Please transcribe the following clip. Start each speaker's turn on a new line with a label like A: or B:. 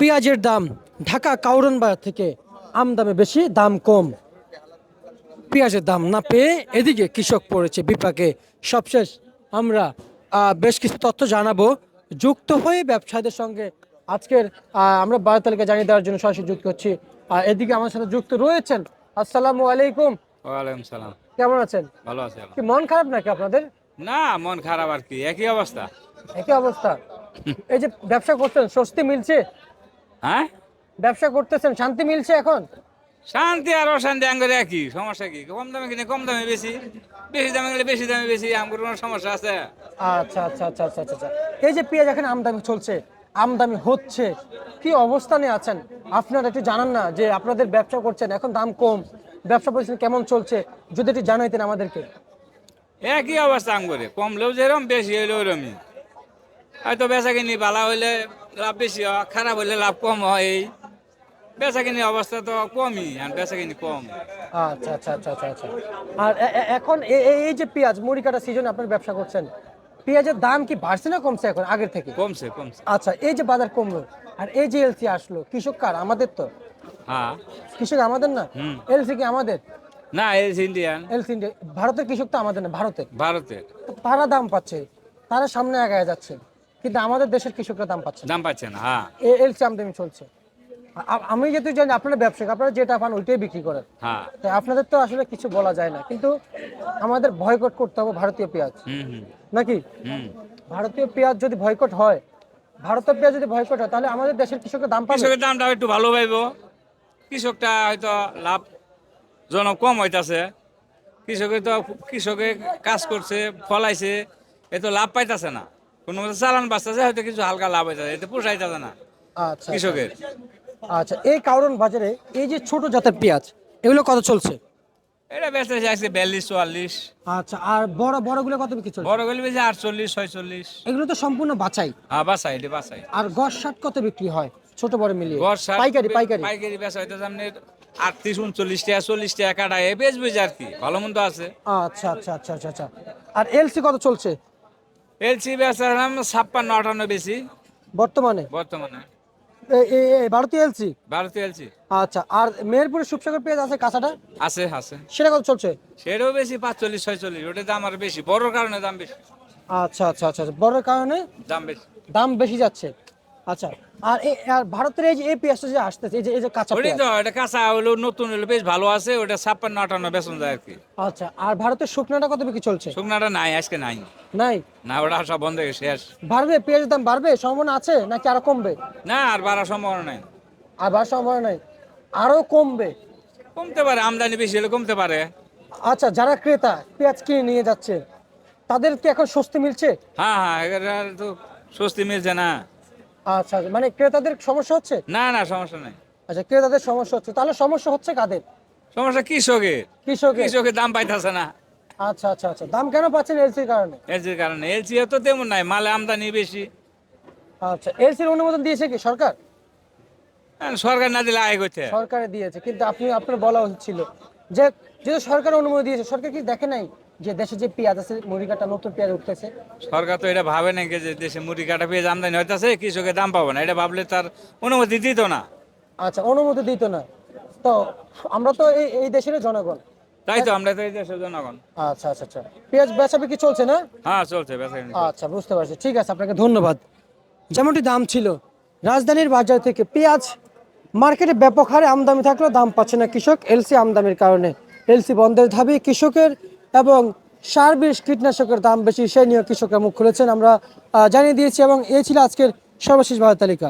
A: পেঁয়াজের দাম ঢাকা কাউরন বাজার থেকে আমদামে বেশি, দাম কম। পেঁয়াজের দাম না পেয়ে এদিকে কৃষক পড়েছে বিপাকে। সবশেষ আমরা বেশ কিছু তথ্য জানাবো। যুক্ত হয়ে ব্যবসায়ীদের সঙ্গে আজকের আমরা বাজার তালিকা জানিয়ে দেওয়ার জন্য সরাসরি যুক্ত হচ্ছি। এদিকে আমার সাথে যুক্ত রয়েছেন। আসসালামু আলাইকুম।
B: ওয়ালাইকুম সালাম।
A: কেমন আছেন?
B: ভালো আছি।
A: কি মন খারাপ নাকি আপনাদের?
B: না, মন খারাপ আর কি, একই অবস্থা।
A: একই অবস্থা। এই যে ব্যবসা করছেন, স্বস্তি মিলছে?
B: হ্যাঁ,
A: ব্যবসা করতেছেন, শান্তি মিলছে এখন?
B: শান্তি আর অশান্তি আঙ্গুরে একই। সমস্যা কি? কম দামে কিনে কম দামে বেশি, বেশি দামে গেলে বেশি দামে বেশি। আঙ্গুর কোনো সমস্যা আছে?
A: আচ্ছা আচ্ছা আচ্ছা আচ্ছা আচ্ছা। এই যে পেঁয়াজ এখন আমদানি চলছে, আমদানি হচ্ছে, কি অবস্থানে আছেন আপনারা একটু জানান না, যে আপনাদের ব্যবসা করছেন এখন দাম কম, ব্যবসা পরিস্থিতি কেমন চলছে যদি একটু জানাইতেন আমাদেরকে।
B: একই অবস্থা আঙ্গুরে, কমলেও যেরকম বেশি হইলে ওরমই। হয়তো বেচা কিনি ভালো হইলে লাভ বেশি হয়, খারাপ হইলে লাভ কম হয়। এই বেচা কিনি অবস্থা তো কমই, আর বেচা কিনি কম।
A: আচ্ছা আচ্ছা আচ্ছা আচ্ছা আচ্ছা। আর এখন এই যে পেঁয়াজ মুড়ি কাটা সিজনে আপনার ব্যবসা করছেন, পেঁয়াজের দাম কি বাড়ছে না কমছে এখন আগের থেকে?
B: কমছে কমছে।
A: আচ্ছা, এই যে বাজার কমলো আর এই যে এলসি আসলো, কৃষক কার? আমাদের তো।
B: হ্যাঁ।
A: কৃষক আমাদের না?
B: হুম।
A: এলসি কি আমাদের?
B: না, এই ইন্ডিয়ান।
A: LC India. ভারতের কৃষক তো আমাদের না, ভারতের।
B: ভারতের।
A: তো তারা দাম পাচ্ছে, তারা সামনে আগায় যাচ্ছে, কিন্তু আমাদের দেশের কৃষকরা দাম পাচ্ছে না।
B: দাম পাচ্ছে না। হ্যাঁ
A: এলসি আমদানি চলছে। আমি যেহেতু জানি আপনারা ব্যবসায়ী, আপনারা যেটা পান ওইটাই বিক্রি করেন,
B: হ্যাঁ।
A: তাই আপনাদের তো আসলে কিছু বলা যায় না, কিন্তু আমাদের বয়কট করতে হবে ভারতীয় পেঁয়াজ,
B: হুম হুম
A: নাকি?
B: হুম।
A: ভারতীয় পেঁয়াজ যদি বয়কট হয়, ভারতীয় পেঁয়াজ যদি বয়কট হয়, তাহলে আমাদের দেশের কৃষকের দাম পাবে।
B: কৃষকের দামটা একটু ভালো পাইব। কৃষকটা হয়তো লাভ জনক কম হইতাছে। কৃষকে কাজ করছে, ফলাইছে, এ তো লাভ পাইতাছে না। কোনো মতো চালান বাঁচতেছে, হয়তো কিছু হালকা লাভ হইতাছে, এতে পোষাইতাছে না
A: আচ্ছা
B: কৃষকের।
A: আচ্ছা। এই কারণ বাজারে এই যে ছোট জাতের পেঁয়াজ, এগুলো কত চলছে?
B: এটা বেচতেছে আজকে 42-44।
A: আচ্ছা, আর বড় বড়গুলো কত বিক্রি চলছে?
B: বড় গেলে বেশি 48-46।
A: এগুলো তো সম্পূর্ণ বাছাই।
B: হ্যাঁ, বাসাই, এটা বাসাই।
A: আর গস ষাট কত বিক্রি হয় ছোট বড় মিলিয়ে?
B: গড় ষাট।
A: পাইকারি পাইকারি।
B: পাইকারি বেচা হইতেছে আপনার 38-39 টাকা, 40 টাকা কাটায় বেচবে আর কি, ভালো মন্দ আছে।
A: আচ্ছা আচ্ছা আচ্ছা আচ্ছা আচ্ছা। আর এলসি কত চলছে
B: এলসি বেচা 56-58 বেশি
A: বর্তমানে?
B: বর্তমানে।
A: ভারতীয় এলসি?
B: ভারতীয় এলসি
A: আচ্ছা, আর মেহেরপুরের সুপসাগর পেঁয়াজ আছে কাঁচাটা,
B: আছে আছে।
A: সেটা কত চলছে?
B: সেটাও বেশি 45-46, ওটার দাম আর বেশি, বড় কারণে দাম বেশি।
A: আচ্ছা আচ্ছা আচ্ছা আচ্ছা, বড় কারণে
B: দাম বেশি।
A: দাম বেশি যাচ্ছে। আচ্ছা, আর ভারতের এই যে এই পেঁয়াজটা যে আসতেছে, এই যে কাঁচা
B: ওটাই
A: পেঁয়াজ।
B: তো, এটা কাঁচা হলো, নতুন হলো বেশ ভালো আছে, ওটা 56-58 বেতন যায় আর কি।
A: আচ্ছা, আর ভারতের শুকনাটা কত বিক্রি চলছে?
B: শুকনাটা নাই, আজকে নাই।
A: নাই?
B: না, ওটা সব বন্ধ হয়ে গেছে, শেষ।
A: বাড়বে? পেঁয়াজের দাম বাড়বে সম্ভাবনা আছে নাকি আরো কমবে?
B: না, আর বাড়ার সম্ভাবনা নাই।
A: আর বাড়ার সম্ভাবনা নাই, আরো কমবে?
B: কমতে পারে, আমদানি বেশি হলে কমতে পারে।
A: আচ্ছা, যারা ক্রেতা পেঁয়াজ কিনে নিয়ে যাচ্ছে, তাদের কি এখন স্বস্তি মিলছে?
B: হ্যাঁ হ্যাঁ, এটা তো স্বস্তি মিলছে না।
A: আচ্ছা, মানে ক্রেতাদের সমস্যা হচ্ছে?
B: না না, সমস্যা নাই।
A: আচ্ছা, ক্রেতাদের সমস্যা হচ্ছে, তাহলে সমস্যা হচ্ছে কাদের?
B: সমস্যা কৃষকের।
A: কৃষকের?
B: কৃষকের দাম পাইতেছে না।
A: আচ্ছা আচ্ছা আচ্ছা, দাম কেন পাচ্ছেন এলসির কারণে?
B: এলসির কারণে। এলসি তো তেমন নাই, মালে আমদানি বেশি।
A: আচ্ছা, এলসির অনুমোদন দিয়েছে কি সরকার?
B: সরকার না দিলে আয় করতে।
A: সরকারে দিয়েছে, কিন্তু আপনার বলা উচিত ছিল যে যেহেতু সরকার অনুমতি দিয়েছে, সরকার কি দেখে নাই যে দেশে যে পেঁয়াজ আছে, মুড়িকাটা নতুন পেঁয়াজ উঠতেছে?
B: সরকার তো এটা ভাবে নাকি যে দেশে মুড়ি কাটা পেঁয়াজ আমদানি হইতেছে, কৃষকের দাম পাবো না, এটা ভাবলে তার অনুমতি দিত না।
A: আচ্ছা, অনুমতি দিত না। তো আমরা তো এই দেশের জনগণ।
B: তাই তো, আমরা তো এই দেশের জনগণ।
A: আচ্ছা আচ্ছা আচ্ছা, পেঁয়াজ বেচা বিক্রি চলছে না?
B: হ্যাঁ, চলছে বেচা কিনি।
A: আচ্ছা, বুঝতে পারছি, ঠিক আছে, আপনাকে ধন্যবাদ। যেমনটি দাম ছিল, রাজধানীর বাজার থেকে পেঁয়াজ মার্কেটে ব্যাপক হারে আমদানি থাকলেও দাম পাচ্ছে না কৃষক, এলসি আমদানির কারণে। এলসি বন্ধের দাবি কৃষকের, এবং সার বিষ কীটনাশকের দাম বেশি, সেই নিয়ে কৃষকরা মুখ খুলেছেন, আমরা জানিয়ে দিয়েছি। এবং এই ছিল আজকের সর্বশেষ বাজার তালিকা।